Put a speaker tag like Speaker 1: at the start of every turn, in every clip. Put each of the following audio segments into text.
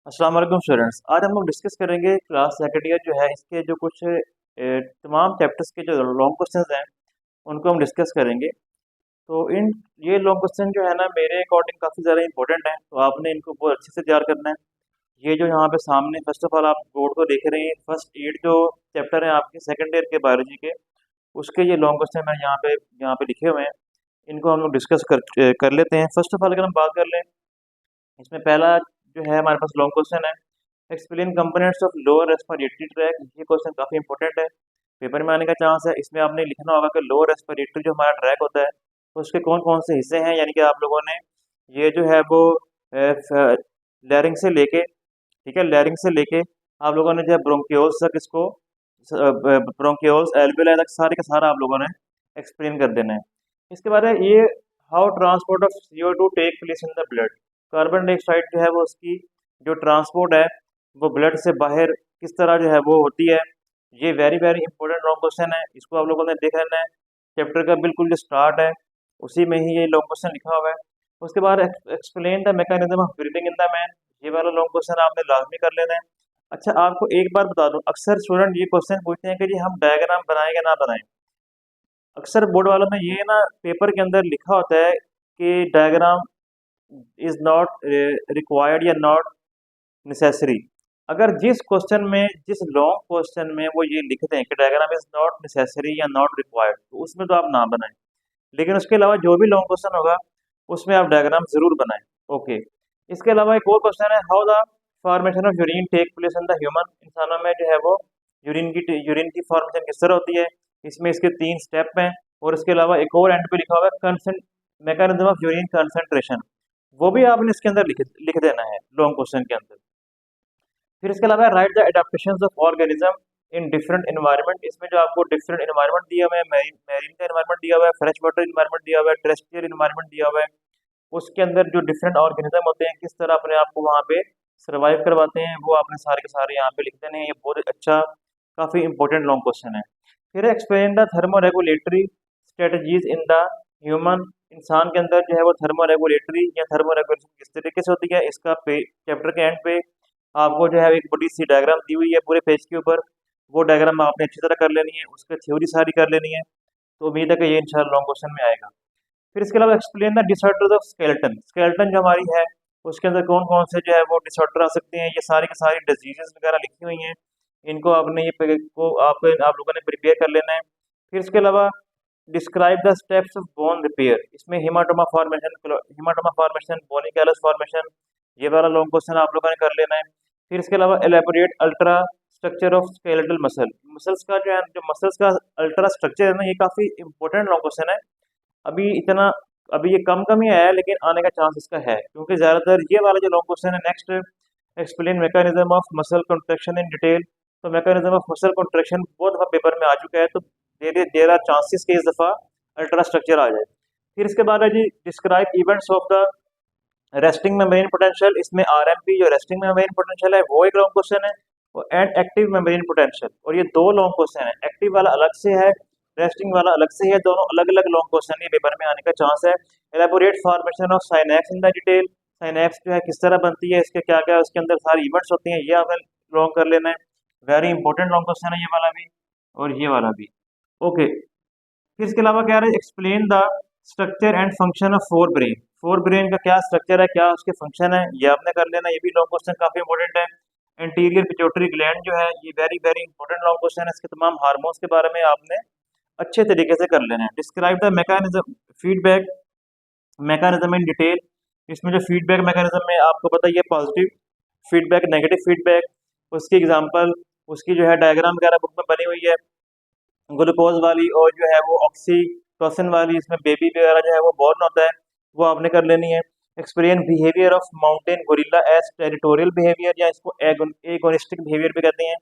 Speaker 1: अस्सलाम वालेकुम स्टूडेंट्स। आज हम लोग डिस्कस करेंगे क्लास सेकेंड ईयर जो है इसके जो कुछ तमाम चैप्टर्स के जो लॉन्ग क्वेश्चंस हैं उनको हम डिस्कस करेंगे। तो इन ये लॉन्ग क्वेश्चन जो है ना मेरे अकॉर्डिंग काफ़ी ज़्यादा इंपॉर्टेंट हैं, तो आपने इनको बहुत अच्छे से तैयार करना है। ये जो यहाँ पे सामने फर्स्ट ऑफ ऑल आप बोर्ड को देख रहे हैं, फर्स्ट 8 जो चैप्टर हैं आपके सेकेंड ईयर के बायोलॉजी के, उसके ये लॉन्ग क्वेश्चन मैं यहाँ पे लिखे हुए हैं। इनको हम लोग डिस्कस कर लेते हैं। फर्स्ट ऑफ ऑल अगर हम बात कर लें, इसमें पहला जो है हमारे पास लॉन्ग क्वेश्चन है, explain components of lower respiratory tract. ये क्वेश्चन काफ़ी इंपॉर्टेंट है, पेपर में आने का चांस है। इसमें आपने लिखना होगा कि लोअर रेस्पिरेटरी जो हमारा ट्रैक होता है तो उसके कौन कौन से हिस्से हैं, यानी कि आप लोगों ने ये जो है वो लैरिंग से लेके, ठीक है, लैरिंग से लेके आप लोगों ने जो है ब्रोंकियोल्स तक इसको, ब्रोंकियोल्स एल्वियोलाई तक सारे का सारा आप लोगों ने एक्सप्लेन कर देना है। इसके बाद है ये how transport of CO2 take place in the blood. Carbon dioxide जो है वो उसकी जो ट्रांसपोर्ट है वो ब्लड से बाहर किस तरह जो है वो होती है। ये very very important long question है, इसको आप लोगों ने देख लेना है। चैप्टर का बिल्कुल जो स्टार्ट है उसी में ही ये लॉन्ग क्वेश्चन लिखा हुआ है। उसके बाद explain the mechanism of breathing in the man. ये वाला लॉन्ग क्वेश्चन आपने लाजमी कर लेना है। अच्छा, आपको एक बार बता दूं, अक्सर स्टूडेंट ये क्वेश्चन पूछते हैं कि जी हम डायग्राम बनाएं या ना बनाएं। अक्सर बोर्ड वालों में ये ना पेपर के अंदर लिखा होता है कि डायग्राम इज नॉट रिक्वायर्ड या नॉट नेसेसरी। अगर जिस क्वेश्चन में, जिस लॉन्ग क्वेश्चन में वो ये लिखते हैं कि डायग्राम इज नॉट नेसेसरी या नॉट रिक्वायर्ड, तो उसमें तो आप ना बनाएं। लेकिन उसके अलावा जो भी लॉन्ग क्वेश्चन होगा उसमें आप डायग्राम जरूर बनाएं। ओके। इसके अलावा एक और क्वेश्चन है, how the formation of urine take place in the human. इंसानों में जो है वो यूरिन की फॉर्मेशन किस तरह होती है। इसमें इसके 3 स्टेप हैं। और इसके अलावा एक और एंड पे लिखा हुआ है consent mechanism of urine concentration, वो भी आपने इसके अंदर लिख देना है लॉन्ग क्वेश्चन के अंदर। फिर इसके अलावा right the adaptations of organism in different environment. इसमें जो आपको डिफरेंट एनवायरनमेंट दिया हुआ है, मैरीन का एनवायरनमेंट दिया हुआ है, फ्रेश वाटर एनवायरनमेंट दिया हुआ है, टेरेस्ट्रियल एनवायरनमेंट दिया हुआ है, उसके अंदर जो डिफरेंट ऑर्गेनिज्म होते हैं किस तरह अपने आप को वहाँ पे सर्वाइव करवाते हैं, वो आपने सारे के सारे यहाँ पे लिख देने हैं। ये बहुत अच्छा, काफ़ी इंपॉर्टेंट लॉन्ग क्वेश्चन है। फिर explain the thermoregulatory strategies in the human. इंसान के अंदर जो है वो थर्मोरेगुलेटरी या थर्मोरेगुलेशन किस तरीके से होती है, इसका चैप्टर के एंड पे आपको जो है एक बड़ी सी डायग्राम दी हुई है पूरे पेज के ऊपर। वो डायग्राम आपने अच्छी तरह कर लेनी है, उसकी थ्योरी सारी कर लेनी है। तो उम्मीद है कि ये इंशाल्लाह लॉन्ग क्वेश्चन में आएगा। फिर इसके अलावा explain the disorder of skeleton. Skeleton जो हमारी है उसके अंदर कौन कौन से जो है वो डिसऑर्डर आ सकते हैं, ये सारी की सारी डिजीजेस वगैरह लिखी हुई हैं। इनको आपने आप लोगों ने प्रिपेयर कर लेना है। फिर इसके अलावा describe the steps of bone repair. इसमें हिमाटोमा फॉर्मेशन, बोनी कैलस फॉर्मेशन, ये वाला लॉन्ग क्वेश्चन आप लोगों ने कर लेना है। फिर इसके अलावा elaborate ultra structure of skeletal muscles का जो है, जो मसल्स का अल्ट्रा स्ट्रक्चर है ना, ये काफ़ी इंपॉर्टेंट लॉन्ग क्वेश्चन है। अभी इतना, अभी ये कम कम ही आया है लेकिन आने का चांस इसका है, क्योंकि ज़्यादातर ये वाला जो लॉन्ग क्वेश्चन है next, explain mechanism of muscle contraction in detail. तो मैकेनिज्म ऑफ मसल कंट्रैक्शन बहुत दफ़ा पेपर में आ चुका है, तो देर आर चांसेस कि इस दफ़ा अल्ट्रा स्ट्रक्चर आ जाए। फिर इसके बाद है जी describe events of the resting membrane potential. इसमें RMP जो रेस्टिंग मेम्ब्रेन पोटेंशियल है वो एक लॉन्ग क्वेश्चन है, एंड एक्टिव मेम्ब्रेन पोटेंशियल, और ये दो लॉन्ग क्वेश्चन है। एक्टिव वाला अलग से है, रेस्टिंग वाला अलग से है, दोनों अलग अलग लॉन्ग क्वेश्चन ये पेपर में आने का चांस है। Elaborate formation of synapse in the detail. Synapse जो है किस तरह बनती है, इसके क्या क्या उसके अंदर सारी इवेंट्स होती हैं, ये आपने लॉन्ग कर लेना है। वेरी इंपॉर्टेंट लॉन्ग क्वेश्चन है ये वाला भी और ये वाला भी। ओके। फिर इसके अलावा क्या है, explain the structure and function of fore brain. Fore brain का क्या स्ट्रक्चर है, क्या उसके फंक्शन है, ये आपने कर लेना। ये भी लॉन्ग क्वेश्चन काफी इंपॉर्टेंट है। एंटीरियर पिट्यूटरी ग्लैंड जो है ये very very important long question है। इसके तमाम हार्मोन्स के बारे में आपने अच्छे तरीके से कर लेना है। Describe the mechanism feedback mechanism in detail. इसमें जो फीडबैक मैकेनिज्म में आपको पता ही है, पॉजिटिव फीडबैक, नेगेटिव फीडबैक, उसकी एग्जांपल, उसकी जो है डायग्राम वगैरह बुक में बनी हुई है, ग्लूकोज वाली और जो है वो ऑक्सीटोसिन वाली, इसमें बेबी वगैरह जो है वो बॉर्न होता है, वो आपने कर लेनी है। Experience behaviour of mountain gorilla as territorial behaviour, या इसको एगोनिस्टिक बिहेवियर भी कहते हैं।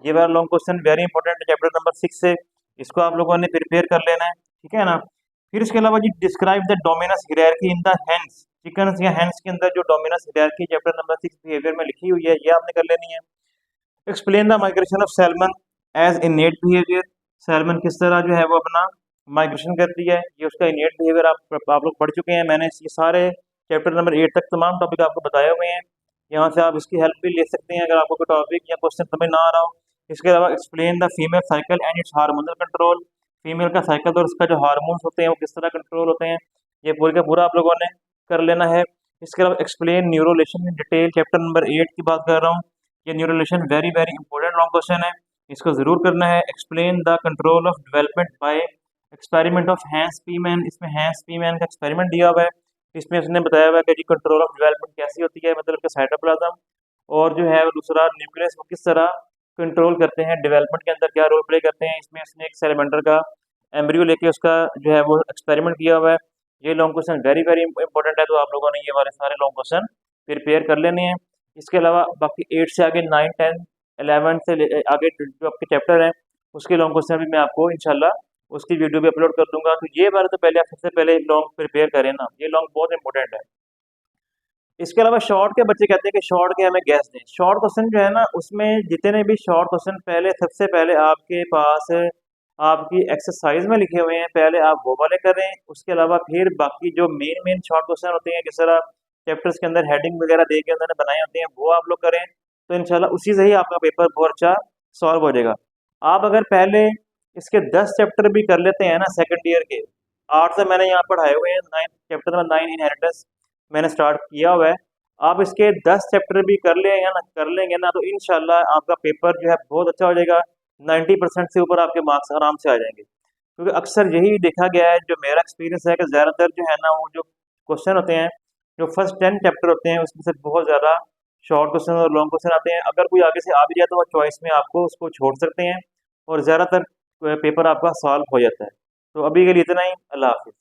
Speaker 1: ये वाला लॉन्ग क्वेश्चन वेरी इंपॉर्टेंट है चैप्टर नंबर 6 से, इसको आप लोगों ने प्रिपेयर कर लेना है, ठीक है ना। फिर इसके अलावा जी describe the dominance hierarchy in the hens. Chickens या हैंड्स के अंदर जो dominance hierarchy chapter number 6 behaviour में लिखी हुई है, ये आपने कर लेनी है। Explain the migration of salmon as innate behaviour. Salmon किस तरह जो है वो अपना माइग्रेशन करती है, ये उसका इनेट बिहेवियर आप लोग पढ़ चुके हैं। मैंने ये सारे चैप्टर नंबर 8 तक तमाम टॉपिक आपको बताए हुए हैं। यहाँ से आप इसकी हेल्प भी ले सकते हैं अगर आपको कोई टॉपिक या क्वेश्चन समझ ना आ रहा हो। इसके अलावा explain the female cycle and it's hormonal control, female का साइकिल और उसका जो हार्मोन्स होते हैं वो किस तरह कंट्रोल होते हैं, ये पूरे का पूरा आप लोगों ने कर लेना है। इसके अलावा explain neurulation in detail, chapter number 8 की बात कर रहा हूँ। ये neurulation very very important long question है, इसको ज़रूर करना है। Explain the control of development by experiment of Hans Spemann, इसमें हैंस पीमैन का एक्सपेरिमेंट दिया हुआ है, इसमें उसने बताया हुआ है कि जी कंट्रोल ऑफ डेवलपमेंट कैसी होती है, मतलब इसका साइटोप्लाज्म और जो है दूसरा न्यूक्लियस वो किस तरह कंट्रोल करते हैं, डेवलपमेंट के अंदर क्या रोल प्ले करते हैं। इसमें उसने एक सैलमेंडर का एम्ब्रियो लेके उसका जो है वो एक्सपेरिमेंट किया हुआ है। ये long question very very important है, तो आप लोगों ने ये वाले सारे लॉन्ग क्वेश्चन प्रिपेयर कर लेने हैं। इसके अलावा बाकी 8 से आगे 9, 10, 11 से आगे जो आपके चैप्टर हैं उसके लॉन्ग क्वेश्चन भी मैं आपको इंशाल्लाह उसकी वीडियो भी अपलोड कर दूंगा। तो ये बारे तो पहले आप सबसे पहले लॉन्ग प्रिपेयर करें ना, ये लॉन्ग बहुत इंपॉर्टेंट है। इसके अलावा शॉर्ट के बच्चे कहते हैं कि शॉर्ट के हमें गैस दें। शॉर्ट क्वेश्चन जो है ना उसमें जितने भी शॉर्ट क्वेश्चन पहले सबसे पहले आपके पास आपकी एक्सरसाइज में लिखे हुए हैं पहले आप वो वाले करें। उसके अलावा फिर बाकी जो मेन मेन शॉर्ट क्वेश्चन होते हैं जिस तरह चैप्टर्स के अंदर हेडिंग वगैरह दे के उन्होंने बनाए होते हैं वो आप लोग करें, तो इंशाल्लाह उसी से ही आपका पेपर बहुत अच्छा सॉल्व हो जाएगा। आप अगर पहले इसके 10 चैप्टर भी कर लेते हैं ना सेकंड ईयर के, 8 से मैंने यहाँ पढ़ाए हुए हैं, 9 चैप्टर में 9 इनहेरिटेंस मैंने स्टार्ट किया हुआ है। आप इसके 10 चैप्टर भी कर लेंगे ना तो इंशाल्लाह आपका पेपर जो है बहुत अच्छा हो जाएगा, 90% से ऊपर आपके मार्क्स आराम से आ जाएंगे। क्योंकि अक्सर यही देखा गया है, जो मेरा एक्सपीरियंस है कि ज़्यादातर जो है ना वो जो क्वेश्चन होते हैं जो फर्स्ट 10 चैप्टर होते हैं उसमें से बहुत ज़्यादा शॉर्ट क्वेश्चन और लॉन्ग क्वेश्चन आते हैं। अगर कोई आगे से आ भी जाए तो वो चॉइस में आपको उसको छोड़ सकते हैं और ज़्यादातर पेपर आपका सॉल्व हो जाता है। तो अभी के लिए इतना ही, अल्लाह हाफिज़।